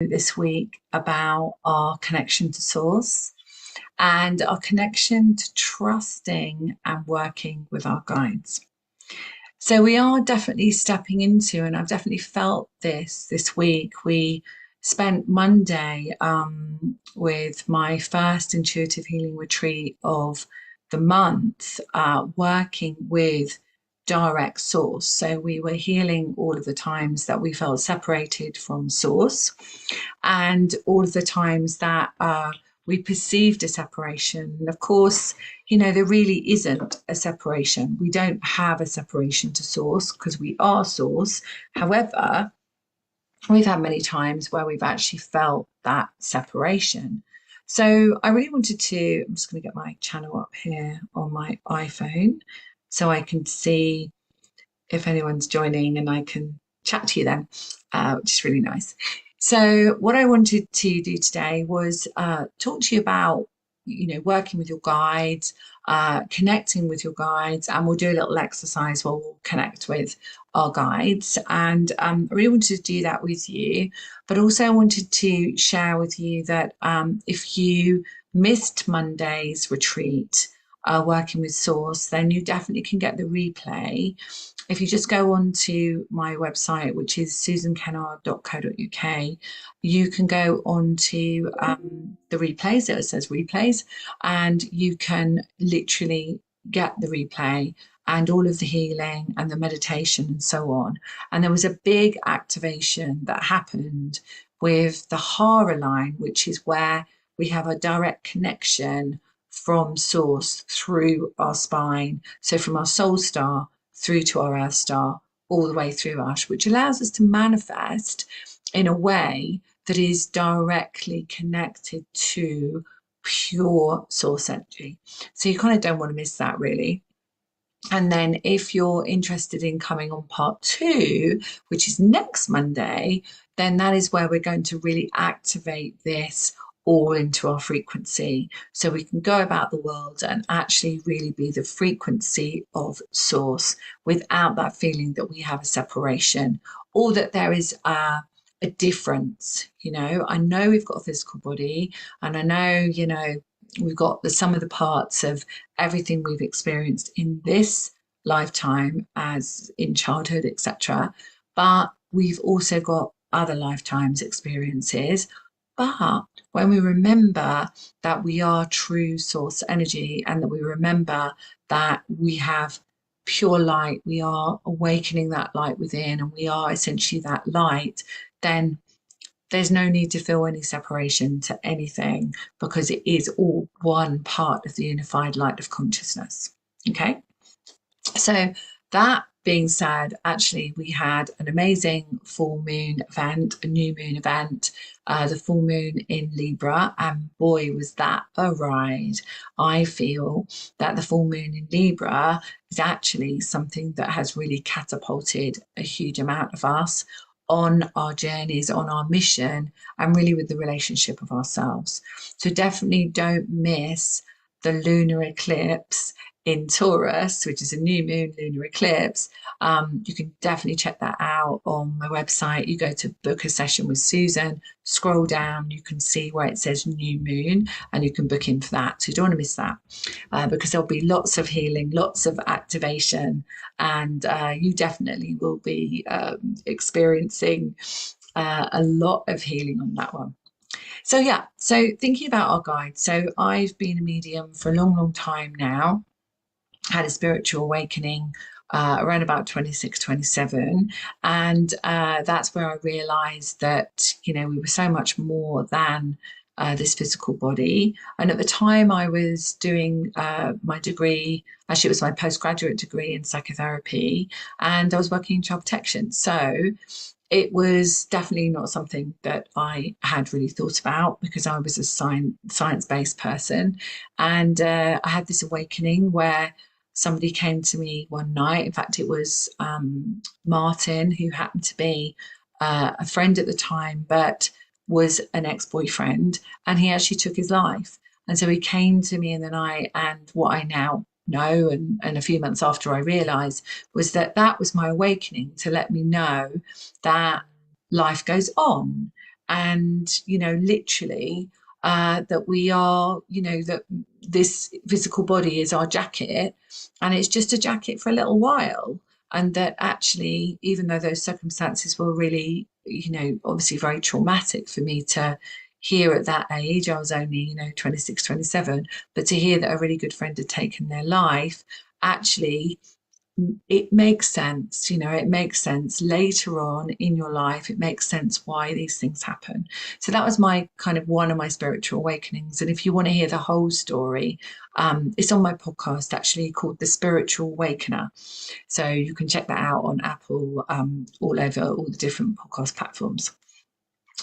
this week about our connection to source and our connection to trusting and working with our guides. So we are definitely stepping into, and I've definitely felt this week. We spent Monday with my first intuitive healing retreat of the month, working with direct source. So we were healing all of the times that we felt separated from source, and all of the times that we perceived a separation. And of course, there really isn't a separation. We don't have a separation to source because we are source. However, we've had many times where we've actually felt that separation. So I really wanted to, I'm just going to get my channel up here on my iPhone so I can see if anyone's joining and I can chat to you then, which is really nice. So what I wanted to do today was talk to you about, working with your guides, connecting with your guides, and we'll do a little exercise where we'll connect with our guides. And I really wanted to do that with you, but also I wanted to share with you that if you missed Monday's retreat, working with source, then you definitely can get the replay. If you just go on to my website, which is susankennard.co.uk, you can go on to the replays. It says replays, and you can literally get the replay and all of the healing and the meditation and so on. And there was a big activation that happened with the Hara line, which is where we have a direct connection from source through our spine. So from our soul star through to our earth star, all the way through us, which allows us to manifest in a way that is directly connected to pure source energy. So you kind of don't want to miss that, really. And then if you're interested in coming on part 2, which is next Monday, then that is where we're going to really activate this all into our frequency, so we can go about the world and actually really be the frequency of source without that feeling that we have a separation or that there is a difference. I know we've got a physical body, and I know, we've got the sum of the parts of everything we've experienced in this lifetime as in childhood, etc. But we've also got other lifetimes experiences. But when we remember that we are true source energy, and that we remember that we have pure light, we are awakening that light within, and we are essentially that light, then there's no need to feel any separation to anything, because it is all one part of the unified light of consciousness. Okay, so that being said, actually we had an amazing full moon event, a new moon event, the full moon in Libra, and boy was that a ride. I feel that the full moon in Libra is actually something that has really catapulted a huge amount of us on our journeys, on our mission, and really with the relationship of ourselves. So definitely don't miss the lunar eclipse in Taurus, which is a new moon lunar eclipse. You can definitely check that out on my website. You go to book a session with Susan, scroll down, you can see where it says new moon, and you can book in for that. So you don't want to miss that, because there'll be lots of healing, lots of activation, and you definitely will be experiencing a lot of healing on that one. So yeah, so thinking about our guides. So I've been a medium for a long time now, had a spiritual awakening around about 26, 27. And that's where I realized that, we were so much more than this physical body. And at the time I was doing my degree, actually it was my postgraduate degree in psychotherapy, and I was working in child protection. So it was definitely not something that I had really thought about, because I was a science-based person. And I had this awakening where somebody came to me one night. In fact, it was Martin, who happened to be a friend at the time, but was an ex-boyfriend, and he actually took his life. And so he came to me in the night, and what I now know, and a few months after I realised, was that was my awakening to let me know that life goes on. and, literally that we are, that this physical body is our jacket, and it's just a jacket for a little while. And that actually, even though those circumstances were really, obviously very traumatic for me to hear at that age, I was only, 26, 27, but to hear that a really good friend had taken their life, actually it makes sense. It makes sense later on in your life. It makes sense why these things happen. So that was my kind of one of my spiritual awakenings. And if you want to hear the whole story, it's on my podcast actually called The Spiritual Awakener. So you can check that out on Apple, all over all the different podcast platforms.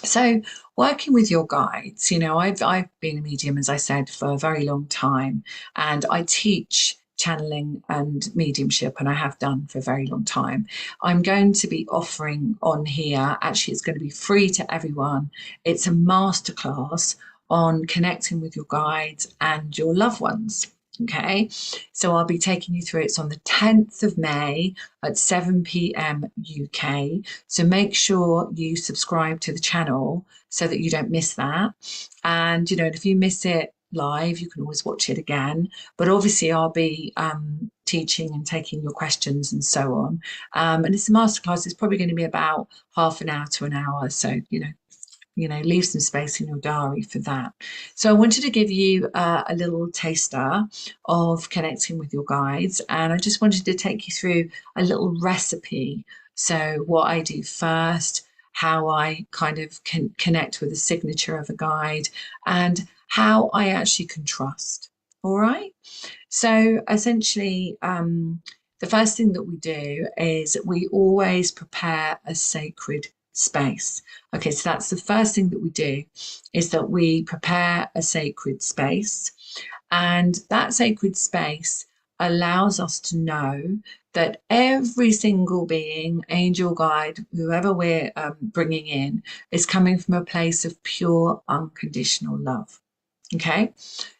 So working with your guides, I've been a medium, as I said, for a very long time, and I teach channeling and mediumship, and I have done for a very long time. I'm going to be offering on here, actually it's going to be free to everyone. It's a masterclass on connecting with your guides and your loved ones. Okay, so I'll be taking you through. It's on the 10th of May at 7 p.m. UK. So make sure you subscribe to the channel so that you don't miss that. And, if you miss it live, you can always watch it again. But obviously, I'll be teaching and taking your questions and so on. And it's a masterclass. It's probably going to be about half an hour to an hour. So, leave some space in your diary for that. So I wanted to give you a little taster of connecting with your guides, and I just wanted to take you through a little recipe. So what I do first, how I kind of can connect with the signature of a guide, and how I actually can trust. All right. So essentially, the first thing that we do is we always prepare a sacred space. Okay, so that's the first thing that we do, is that we prepare a sacred space. And that sacred space allows us to know that every single being, angel, guide, whoever we're bringing in, is coming from a place of pure, unconditional love. Okay,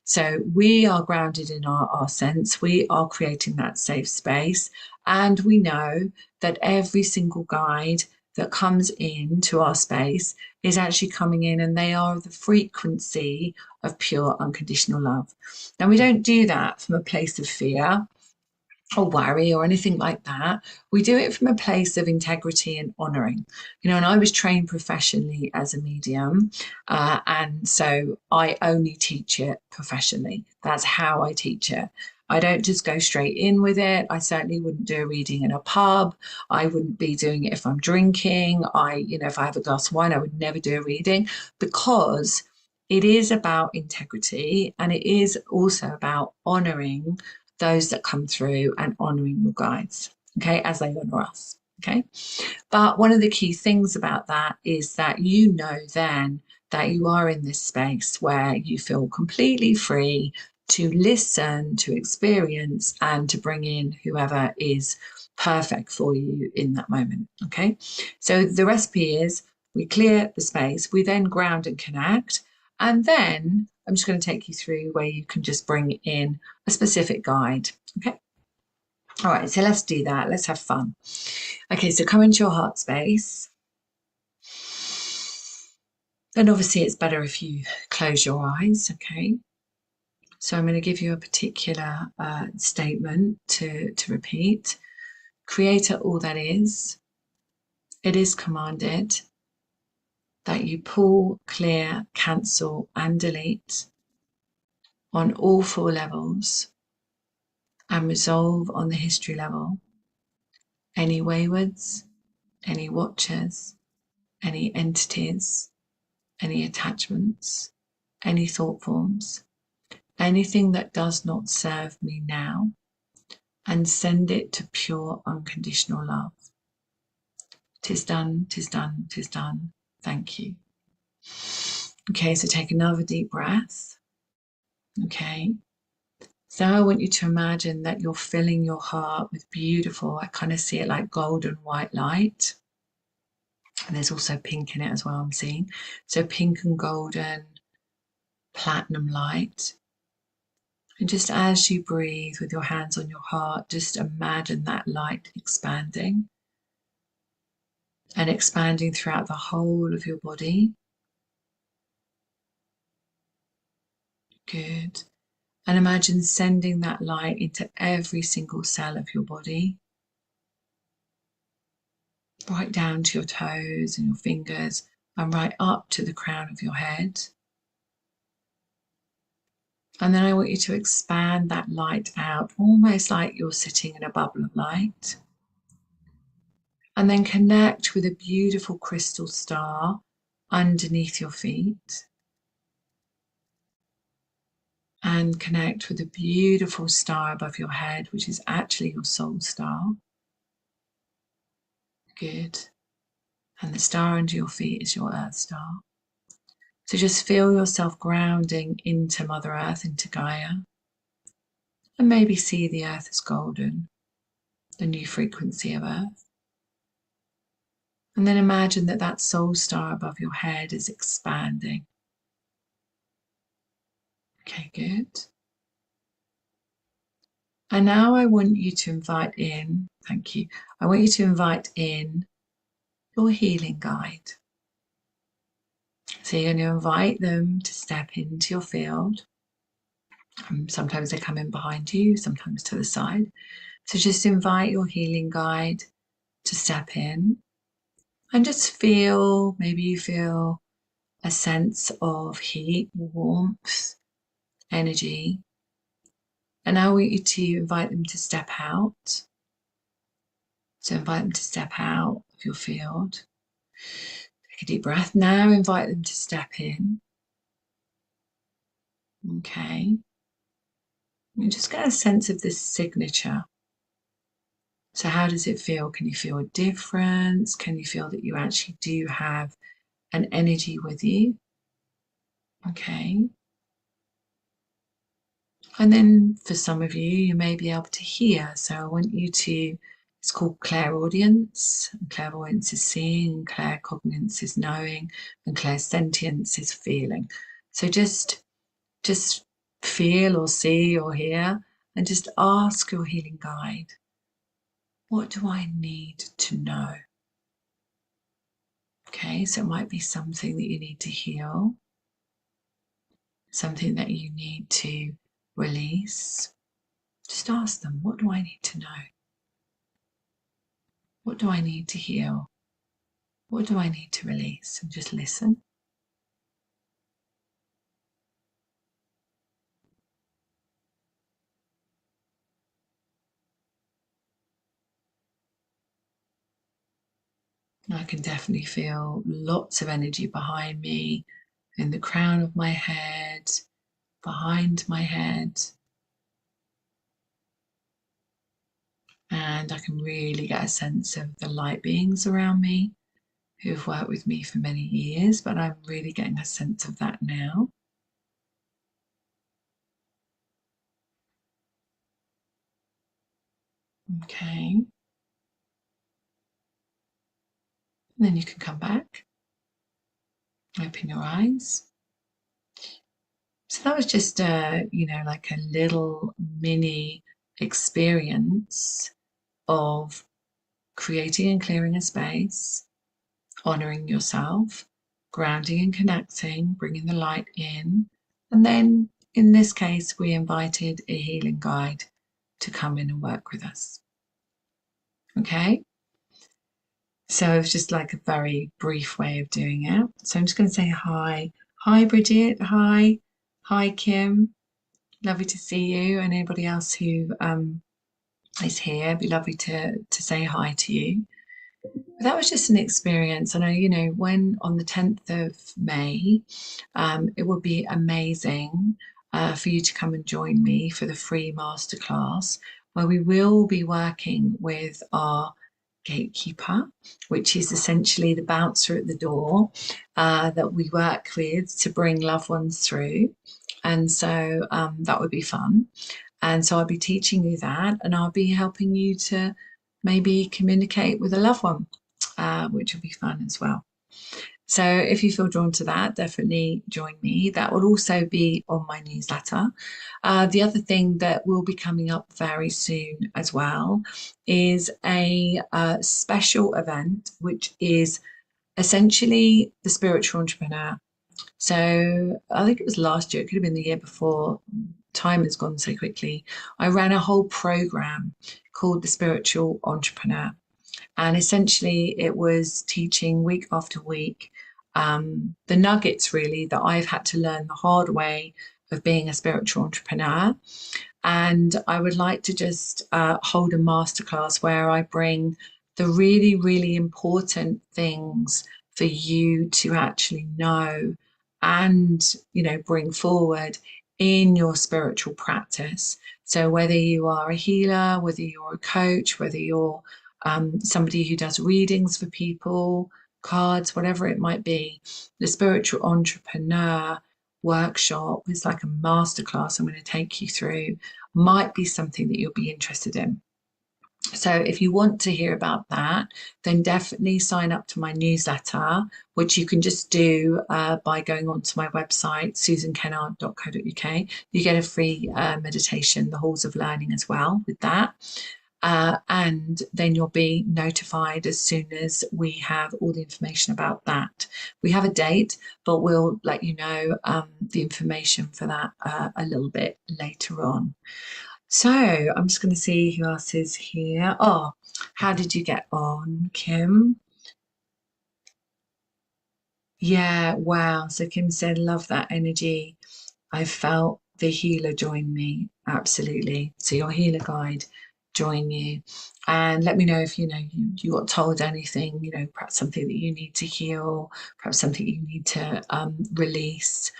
so we are grounded in our sense, we are creating that safe space, and we know that every single guide that comes into our space is actually coming in, and they are the frequency of pure unconditional love. Now, we don't do that from a place of fear or worry or anything like that. We do it from a place of integrity and honoring. And I was trained professionally as a medium, and so I only teach it professionally. That's how I teach it. I don't just go straight in with it. I certainly wouldn't do a reading in a pub. I wouldn't be doing it if I'm drinking. If I have a glass of wine, I would never do a reading, because it is about integrity, and it is also about honoring those that come through and honoring your guides, okay, as they honor us, okay? But one of the key things about that is that then that you are in this space where you feel completely free to listen, to experience, and to bring in whoever is perfect for you in that moment, okay? So the recipe is we clear the space, we then ground and connect, and then I'm just going to take you through where you can just bring in a specific guide, okay? All right, so let's do that. Let's have fun. Okay, so come into your heart space. And obviously it's better if you close your eyes, okay? So I'm going to give you a particular statement to repeat. Creator, all that is, it is commanded that you pull, clear, cancel, and delete on all 4 levels, and resolve on the history level any waywards, any watchers, any entities, any attachments, any thought forms, anything that does not serve me now, and send it to pure unconditional love. 'Tis done, 'tis done, 'tis done. Thank you. Okay, so take another deep breath. Okay. So I want you to imagine that you're filling your heart with beautiful, I kind of see it like golden white light. And there's also pink in it as well, I'm seeing. So pink and golden, platinum light. And just as you breathe with your hands on your heart, just imagine that light expanding and expanding throughout the whole of your body. Good. And imagine sending that light into every single cell of your body, right down to your toes and your fingers, and right up to the crown of your head. And then I want you to expand that light out, almost like you're sitting in a bubble of light. And then connect with a beautiful crystal star underneath your feet. And connect with a beautiful star above your head, which is actually your soul star. Good. And the star under your feet is your earth star. So just feel yourself grounding into Mother Earth, into Gaia. And maybe see the earth as golden, the new frequency of earth. And then imagine that that soul star above your head is expanding. Okay, good. And now I want you to invite in, thank you, I want you to invite in your healing guide. So you're going to invite them to step into your field. Sometimes they come in behind you, sometimes to the side. So just invite your healing guide to step in and just feel, maybe you feel a sense of heat, warmth, energy. And I want you to invite them to step out. So invite them to step out of your field. Take a deep breath. Now invite them to step in. Okay. And just get a sense of this signature. So how does it feel? Can you feel a difference? Can you feel that you actually do have an energy with you? Okay. And then for some of you, you may be able to hear. So I want you to, it's called clairaudience. Clairvoyance is seeing, claircognizance is knowing, and clairsentience is feeling. So just feel or see or hear and just ask your healing guide, what do I need to know? Okay, so it might be something that you need to heal, something that you need to release. Just ask them, what do I need to know? What do I need to heal? What do I need to release? And just listen. I can definitely feel lots of energy behind me, in the crown of my head, behind my head. And I can really get a sense of the light beings around me who've worked with me for many years, but I'm really getting a sense of that now. Okay. And then you can come back, open your eyes. So that was just like a little mini experience of creating and clearing a space, honoring yourself, grounding and connecting, bringing the light in. And then in this case, we invited a healing guide to come in and work with us. Okay. So it's just like a very brief way of doing it. So I'm just going to say hi. Hi, Bridget. Hi. Hi, Kim. Lovely to see you. And anybody else who is here, it'd be lovely to say hi to you. But that was just an experience. And I, when on the 10th of May, it would be amazing for you to come and join me for the free masterclass where we will be working with our gatekeeper, which is essentially the bouncer at the door that we work with to bring loved ones through. And so that would be fun. And so I'll be teaching you that, and I'll be helping you to maybe communicate with a loved one, which will be fun as well. So if you feel drawn to that, definitely join me. That will also be on my newsletter. The other thing that will be coming up very soon as well is a special event, which is essentially the spiritual entrepreneur. So I think it was last year, it could have been the year before. Time has gone so quickly. I ran a whole program called The Spiritual Entrepreneur. And essentially, it was teaching week after week the nuggets really that I've had to learn the hard way of being a spiritual entrepreneur. And I would like to just hold a masterclass where I bring the really, really important things for you to actually know and, bring forward in your spiritual practice. So whether you are a healer, whether you're a coach, whether you're somebody who does readings for people, cards, whatever it might be, the spiritual entrepreneur workshop is like a masterclass I'm going to take you through, might be something that you'll be interested in. So if you want to hear about that, then definitely sign up to my newsletter, which you can just do by going onto my website, susankennard.co.uk. You get a free meditation, the Halls of Learning as well with that. And then you'll be notified as soon as we have all the information about that. We have a date, but we'll let you know the information for that a little bit later on. So I'm just going to see who else is here. Oh, how did you get on, Kim? Yeah, wow. So Kim said, love that energy. I felt the healer join me. Absolutely. So your healer guide join you. And let me know if you got told anything, perhaps something that you need to heal, perhaps something you need to release.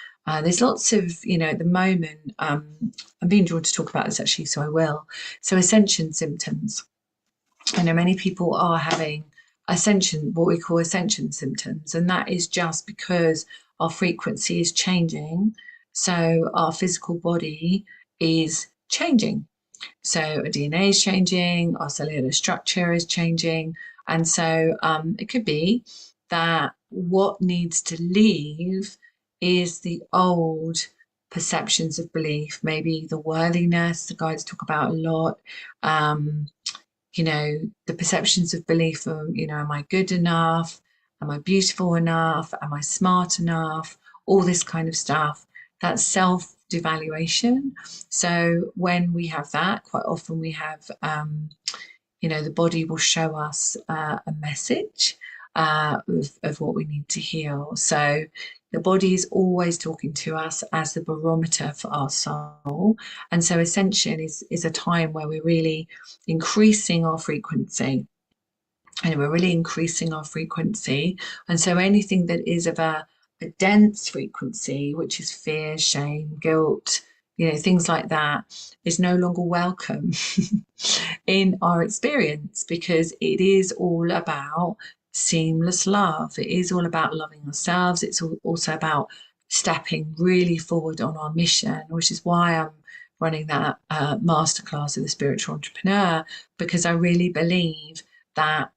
There's lots of, at the moment, I'm being drawn to talk about this actually, so I will. So ascension symptoms. I know many people are having what we call ascension symptoms, and that is just because our frequency is changing. So our physical body is changing. So our DNA is changing, our cellular structure is changing. And so it could be that what needs to leave is the old perceptions of belief, maybe the worthiness, the guides talk about a lot. Um, the perceptions of belief of, am I good enough? Am I beautiful enough? Am I smart enough? All this kind of stuff. That's self devaluation. So when we have that, quite often we have, the body will show us a message of what we need to heal. So the body is always talking to us as the barometer for our soul. And so Ascension is a time where we're really increasing our frequency. And we're really increasing our frequency. And so anything that is of a dense frequency, which is fear, shame, guilt, things like that, is no longer welcome in our experience, because it is all about seamless love. It is all about loving ourselves. It's also about stepping really forward on our mission, which is why I'm running that masterclass of the spiritual entrepreneur, because I really believe that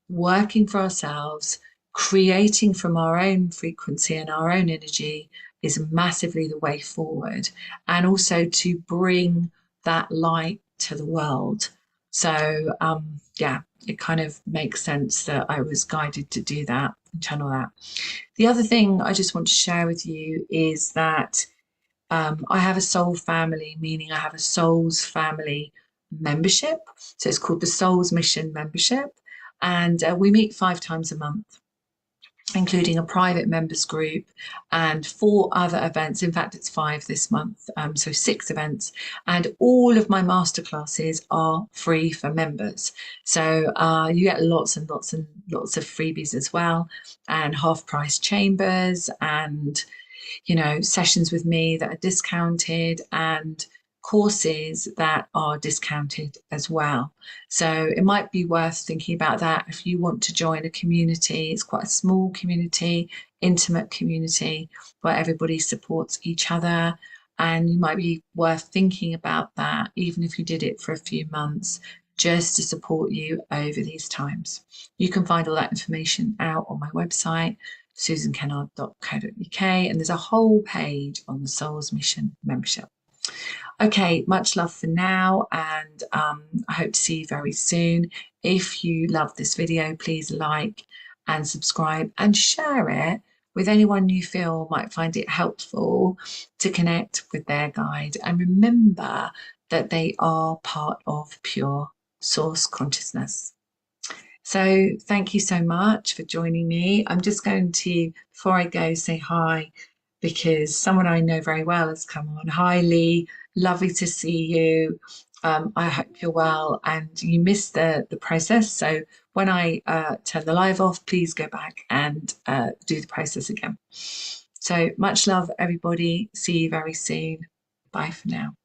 working for ourselves, creating from our own frequency and our own energy is massively the way forward. And also to bring that light to the world. So, yeah, it kind of makes sense that I was guided to do that and channel that. The other thing I just want to share with you is that I have a soul family, meaning I have a souls family membership. So it's called the Souls Mission membership. And we meet 5 times a month, including a private members group and 4 other events. In fact, it's 5 this month, so 6 events. And all of my masterclasses are free for members. So you get lots and lots and lots of freebies as well, and half price chambers, and sessions with me that are discounted, and courses that are discounted as well. So it might be worth thinking about that if you want to join a community. It's quite a small community, intimate community where everybody supports each other. And you might be worth thinking about that, even if you did it for a few months, just to support you over these times. You can find all that information out on my website, susankennard.co.uk, and there's a whole page on the Souls Mission membership. Okay, much love for now, and I hope to see you very soon. If you love this video, please like and subscribe and share it with anyone you feel might find it helpful to connect with their guide. And remember that they are part of pure source consciousness. So thank you so much for joining me. I'm just going to, before I go, say hi, because someone I know very well has come on. Hi, Lee. Lovely to see you. I hope you're well and you missed the process. So when I turn the live off, please go back and do the process again. So much love, everybody. See you very soon. Bye for now.